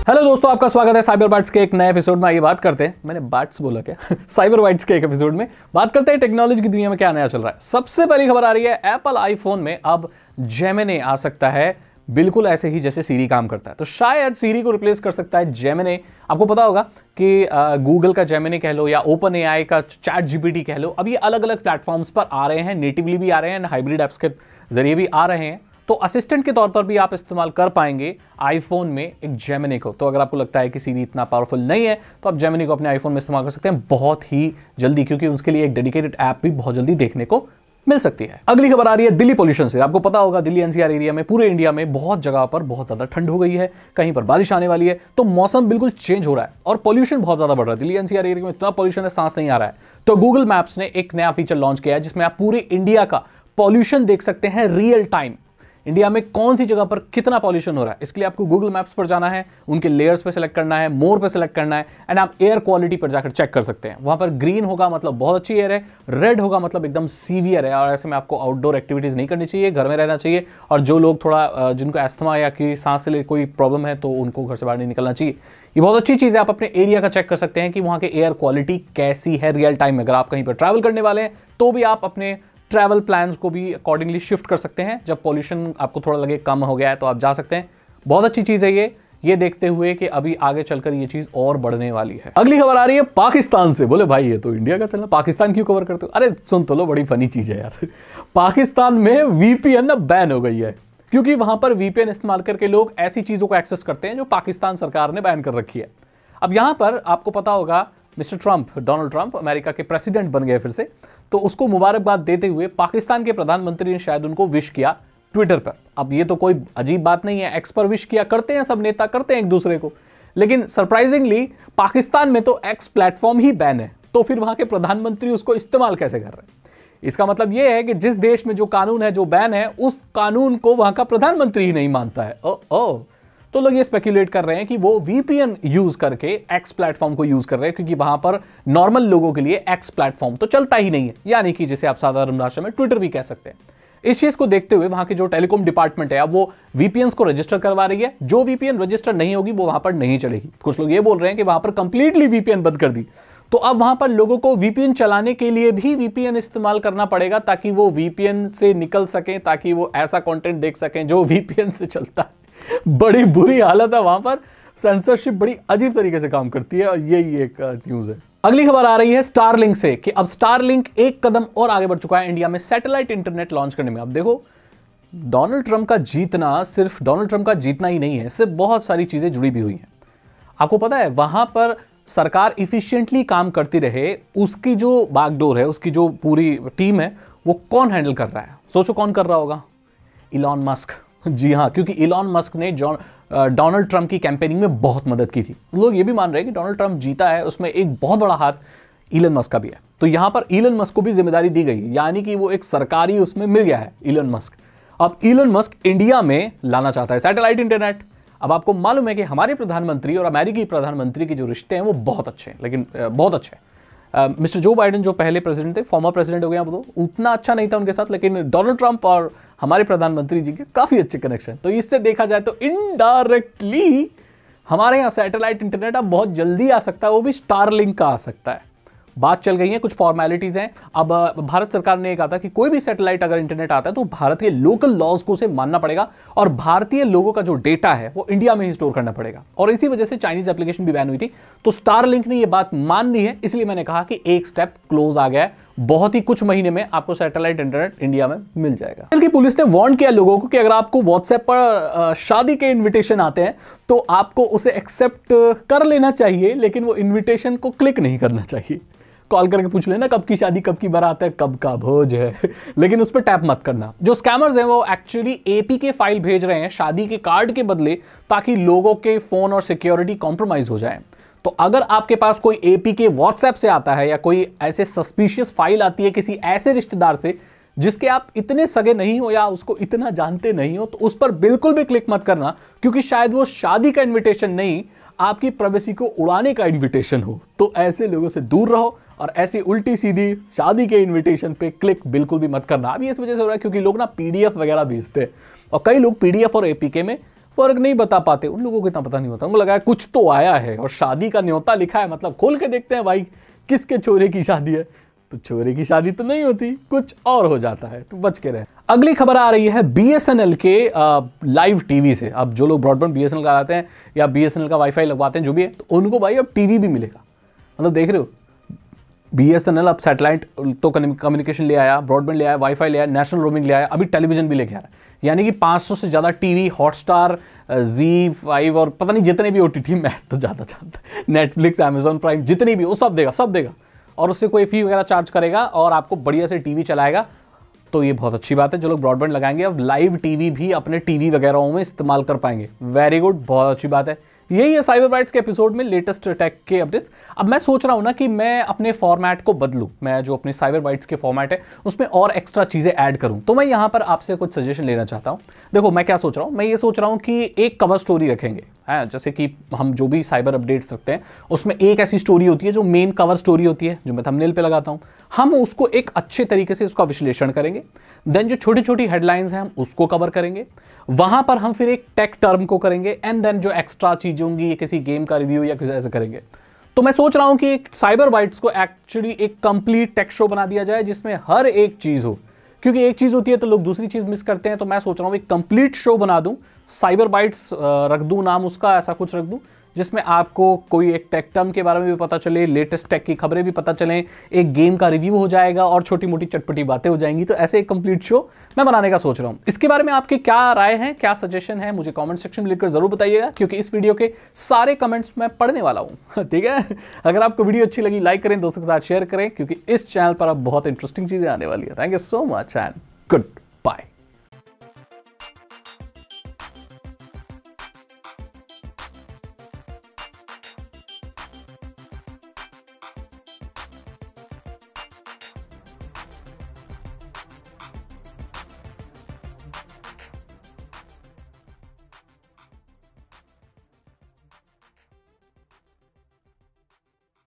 Hello दोस्तों, आपका स्वागत है साइबर बाइट्स के एक नए एपिसोड में। आइए बात करते हैं, मैंने बाइट्स बोला क्या साइबर बाइट्स के एक एपिसोड में बात करते हैं टेक्नोलॉजी की दुनिया में क्या नया चल रहा है। सबसे पहली खबर आ रही है, एप्पल आईफोन में अब जेमिनी आ सकता है, बिल्कुल ऐसे ही जैसे सीरी काम करता है। तो शायद सीरी को रिप्लेस कर सकता है जेमिनी। आपको पता होगा कि गूगल का जेमिनी कह लो या ओपन एआई का चैट जीपीटी कह लो, अब ये अलग अलग प्लेटफॉर्म्स पर आ रहे हैं, नेटिवली भी आ रहे हैं, हाइब्रिड एप्स के जरिए भी आ रहे हैं। तो असिस्टेंट के तौर पर भी आप इस्तेमाल कर पाएंगे आईफोन में एक जेमिनी को। तो अगर आपको लगता है कि सीरी इतना पावरफुल नहीं है तो आप जेमिनी को अपने आईफोन में इस्तेमाल कर सकते हैं बहुत ही जल्दी, क्योंकि उसके लिए एक डेडिकेटेड ऐप भी बहुत जल्दी देखने को मिल सकती है। अगली खबर आ रही है दिल्ली पोल्यूशन से। आपको पता होगा दिल्ली एनसीआर एरिया में, पूरे इंडिया में बहुत जगह पर बहुत ज्यादा ठंड हो गई है, कहीं पर बारिश आने वाली है, तो मौसम बिल्कुल चेंज हो रहा है और पोल्यूशन बहुत ज्यादा बढ़ रहा है। दिल्ली एनसीआर एरिया में इतना पोल्यूशन है, सांस नहीं आ रहा है। तो गूगल मैप्स ने एक नया फीचर लॉन्च किया है जिसमें आप पूरे इंडिया का पॉल्यूशन देख सकते हैं रियल टाइम। इंडिया में कौन सी जगह पर कितना पॉल्यूशन हो रहा है, इसके लिए आपको गूगल मैप्स पर जाना है, उनके लेयर्स पे सेलेक्ट करना है, मोर पे सेलेक्ट करना है, एंड आप एयर क्वालिटी पर जाकर चेक कर सकते हैं। वहां पर ग्रीन होगा मतलब बहुत अच्छी एयर है, रेड होगा मतलब एकदम सीवियर है, और ऐसे में आपको आउटडोर एक्टिविटीज नहीं करनी चाहिए, घर में रहना चाहिए। और जो लोग थोड़ा जिनको एस्थमा या कि सांस से कोई प्रॉब्लम है तो उनको घर से बाहर नहीं निकलना चाहिए। ये बहुत अच्छी चीज़ है, आप अपने एरिया का चेक कर सकते हैं कि वहाँ के एयर क्वालिटी कैसी है रियल टाइम में। अगर आप कहीं पर ट्रैवल करने वाले हैं तो भी आप अपने ट्रैवल प्लान्स को भी अकॉर्डिंगली शिफ्ट कर सकते हैं। जब पॉल्यूशन आपको थोड़ा लगे कम हो गया है तो आप जा सकते हैं। बहुत अच्छी चीज़ है ये देखते हुए कि अभी आगे चलकर ये चीज़ और बढ़ने वाली है। अगली खबर आ रही है पाकिस्तान से। बोले भाई ये तो इंडिया का चलना, पाकिस्तान क्यों कवर करते हो? अरे सुन तो लो, बड़ी फनी चीज़ है यार। पाकिस्तान में वीपीएन ना बैन हो गई है, क्योंकि वहां पर वीपीएन इस्तेमाल करके लोग ऐसी चीज़ों को एक्सेस करते हैं जो पाकिस्तान सरकार ने बैन कर रखी है। अब यहां पर आपको पता होगा mister Trump, Donald Trump America के प्रेसिडेंट बन गए फिर से, तो उसको मुबारकबाद देते हुए पाकिस्तान के प्रधानमंत्री ने शायद उनको विश किया ट्विटर पर। अब ये तो कोई अजीब बात नहीं है, एक्स पर विश किया करते हैं, सब नेता करते हैं एक दूसरे को। लेकिन सरप्राइजिंगली पाकिस्तान में तो एक्स प्लेटफॉर्म ही बैन है, तो फिर वहां के प्रधानमंत्री उसको इस्तेमाल कैसे कर रहे हैं? इसका मतलब यह है कि जिस देश में जो कानून है, जो बैन है, उस कानून को वहां का प्रधानमंत्री ही नहीं मानता है। ओ तो लोग ये स्पेक्युलेट कर रहे हैं कि वो वीपीएन यूज करके एक्स प्लेटफॉर्म को यूज कर रहे हैं, क्योंकि वहां पर नॉर्मल लोगों के लिए एक्स प्लेटफॉर्म तो चलता ही नहीं है, यानी कि जिसे आप साधारण भाषा में ट्विटर भी कह सकते हैं। इस चीज को देखते हुए वहां की जो टेलीकॉम डिपार्टमेंट है अब वो वीपीएन्स को रजिस्टर करवा रही है। जो वीपीएन रजिस्टर नहीं होगी वो वहां पर नहीं चलेगी। कुछ लोग ये बोल रहे हैं कि वहां पर कंप्लीटली वीपीएन बंद कर दी, तो अब वहां पर लोगों को वीपीएन चलाने के लिए भी वीपीएन इस्तेमाल करना पड़ेगा, ताकि वो वीपीएन से निकल सकें, ताकि वो ऐसा कंटेंट देख सकें जो वीपीएन से चलता है। बड़ी बुरी हालत है वहां पर, सेंसरशिप बड़ी अजीब तरीके से काम करती है, और यही एक न्यूज है। अगली खबर आ रही है स्टारलिंक से कि अब स्टारलिंक एक कदम और आगे बढ़ चुका है इंडिया में सैटेलाइट इंटरनेट लॉन्च करने में। अब देखो, डोनाल्ड ट्रंप का जीतना सिर्फ डोनाल्ड ट्रंप का जीतना ही नहीं है, इससे बहुत सारी चीजें जुड़ी भी हुई हैं। आपको पता है वहां पर सरकार इफिशिएंटली काम करती रहे, उसकी जो बैकडोर है, उसकी जो पूरी टीम है, वो कौन हैंडल कर रहा है? सोचो कौन कर रहा होगा? Elon Musk. जी हाँ, क्योंकि इलॉन मस्क ने डोनाल्ड ट्रंप की कैंपेनिंग में बहुत मदद की थी। लोग ये भी मान रहे हैं कि डोनाल्ड ट्रंप जीता है, उसमें एक बहुत बड़ा हाथ इलन मस्क का भी है। तो यहां पर इलन मस्क को भी जिम्मेदारी दी गई, यानी कि वो एक सरकारी उसमें मिल गया है इलन मस्क। अब इलन मस्क इंडिया में लाना चाहता है सैटेलाइट इंटरनेट। अब आपको मालूम है कि हमारे प्रधानमंत्री और अमेरिकी प्रधानमंत्री के जो रिश्ते हैं वो बहुत अच्छे हैं, लेकिन बहुत अच्छे हैं। मिस्टर जो बाइडेन जो पहले प्रेसिडेंट थे, फॉर्मर प्रेसिडेंट हो गया, वो तो उतना अच्छा नहीं था उनके साथ, लेकिन डोनाल्ड ट्रंप और हमारे प्रधानमंत्री जी के काफी अच्छे कनेक्शन। तो इससे देखा जाए तो इनडायरेक्टली हमारे यहाँ सैटेलाइट इंटरनेट अब बहुत जल्दी आ सकता है, वो भी स्टारलिंक का आ सकता है। बात चल गई है, कुछ फॉर्मेलिटीज हैं। अब भारत सरकार ने कहा था कि कोई भी सैटेलाइट अगर इंटरनेट आता है तो भारत के लोकल लॉज को उसे मानना पड़ेगा, और भारतीय लोगों का जो डेटा है वो इंडिया में ही स्टोर करना पड़ेगा। और इसी वजह से चाइनीज एप्लीकेशन भी बैन हुई थी। तो स्टारलिंक ने ये बात मान ली है, इसलिए मैंने कहा कि एक स्टेप क्लोज आ गया है। बहुत ही कुछ महीने में आपको सैटेलाइट इंटरनेट इंडिया में मिल जाएगा। बल्कि पुलिस ने वार्न किया लोगों को कि अगर आपको व्हाट्सएप पर शादी के इन्विटेशन आते हैं तो आपको उसे एक्सेप्ट कर लेना चाहिए, लेकिन वो इन्विटेशन को क्लिक नहीं करना चाहिए। कॉल करके पूछ लेना कब की शादी, कब की बारात है, कब का भोज है, लेकिन उस पर टैप मत करना। जो स्कैमर्स हैं वो एक्चुअली एपीके फाइल भेज रहे हैं शादी के कार्ड के बदले, ताकि लोगों के फोन और सिक्योरिटी कॉम्प्रोमाइज हो जाए। तो अगर आपके पास कोई एपीके व्हाट्सएप से आता है या कोई ऐसे सस्पिशियस फाइल आती है किसी ऐसे रिश्तेदार से जिसके आप इतने सगे नहीं हो या उसको इतना जानते नहीं हो, तो उस पर बिल्कुल भी क्लिक मत करना, क्योंकि शायद वो शादी का इन्विटेशन नहीं, आपकी प्राइवेसी को उड़ाने का इन्विटेशन हो। तो ऐसे लोगों से दूर रहो और ऐसी उल्टी सीधी शादी के इन्विटेशन पे क्लिक बिल्कुल भी मत करना। अभी इस वजह से हो रहा है क्योंकि लोग ना पीडीएफ वगैरह भेजते हैं, और कई लोग पीडीएफ और एपीके में फर्क नहीं बता पाते, उन लोगों को इतना पता नहीं होता। उनको लगा है कुछ तो आया है और शादी का न्योता लिखा है, मतलब खोल के देखते हैं भाई किसके छोरे की शादी है, तो छोरे की शादी तो नहीं होती, कुछ और हो जाता है, तो बच के रहे। अगली खबर आ रही है बीएसएनएल के लाइव टीवी से। अब जो लोग ब्रॉडबैंड बीएसएनएल का आते हैं या बीएसएनएल का वाईफाई लगवाते हैं जो भी है, तो उनको भाई अब टीवी भी मिलेगा। मतलब देख रहे हो, बीएसएनएल अब सैटेलाइट तो कम्युनिकेशन ले आया, ब्रॉडबैंड ले आया, वाईफाई ले आया, नेशनल रोमिंग ले आया, अभी टेलीविजन भी लेके आ रहा है। यानी कि 500 से ज़्यादा टीवी, हॉटस्टार, ZEE5 और पता नहीं जितने भी OTT, मैं तो ज़्यादा जानता, नेटफ्लिक्स, अमेजॉन प्राइम, जितनी भी, वो सब देगा, सब देगा। और उससे कोई फी वगैरह चार्ज करेगा और आपको बढ़िया से टीवी चलाएगा। तो ये बहुत अच्छी बात है, जो लोग ब्रॉडबैंड लगाएंगे अब लाइव टीवी भी अपने टीवी वगैरह में इस्तेमाल कर पाएंगे। वेरी गुड, बहुत अच्छी बात है। यही है साइबर बाइट्स के एपिसोड में लेटेस्ट टेक के अपडेट्स। अब मैं सोच रहा हूं ना कि मैं अपने फॉर्मेट को बदलूं, मैं जो अपने साइबर बाइट्स के फॉर्मेट है उसमें और एक्स्ट्रा चीजें ऐड करूं। तो मैं यहां पर आपसे कुछ सजेशन लेना चाहता हूं। देखो मैं क्या सोच रहा हूं, मैं ये सोच रहा हूं कि एक कवर स्टोरी रखेंगे, है जैसे कि हम जो भी साइबर अपडेट्स रखते हैं उसमें एक ऐसी स्टोरी होती है जो मेन कवर स्टोरी होती है, जो मैं थंबनेल पे लगाता हूं। हम उसको एक अच्छे तरीके से उसका विश्लेषण करेंगे, देन जो छोटी छोटी हेडलाइंस हैं हम उसको कवर करेंगे, वहां पर हम फिर एक टेक टर्म को करेंगे, एंड देन जो एक्स्ट्रा चीजें होंगी ये किसी गेम का रिव्यू या कुछ ऐसे करेंगे। तो मैं सोच रहा हूं कि एक साइबर बाइट्स को एक्चुअली एक कंप्लीट टेक शो बना दिया जाए जिसमें हर एक चीज हो, क्योंकि एक चीज होती है तो लोग दूसरी चीज मिस करते हैं। तो मैं सोच रहा हूं एक कंप्लीट शो बना दूं, साइबर बाइट्स रख दूं नाम उसका, ऐसा कुछ रख दूं जिसमें आपको कोई एक टेक टर्म के बारे में भी पता चले, लेटेस्ट टेक की खबरें भी पता चलें, एक गेम का रिव्यू हो जाएगा और छोटी मोटी चटपटी बातें हो जाएंगी। तो ऐसे एक कंप्लीट शो मैं बनाने का सोच रहा हूं। इसके बारे में आपकी क्या राय है, क्या सजेशन है, मुझे कमेंट सेक्शन में लिखकर जरूर बताइएगा, क्योंकि इस वीडियो के सारे कमेंट्स मैं पढ़ने वाला हूं। ठीक है, अगर आपको वीडियो अच्छी लगी लाइक करें, दोस्तों के साथ शेयर करें, क्योंकि इस चैनल पर अब बहुत इंटरेस्टिंग चीजें आने वाली है। Thank you so much and good bye.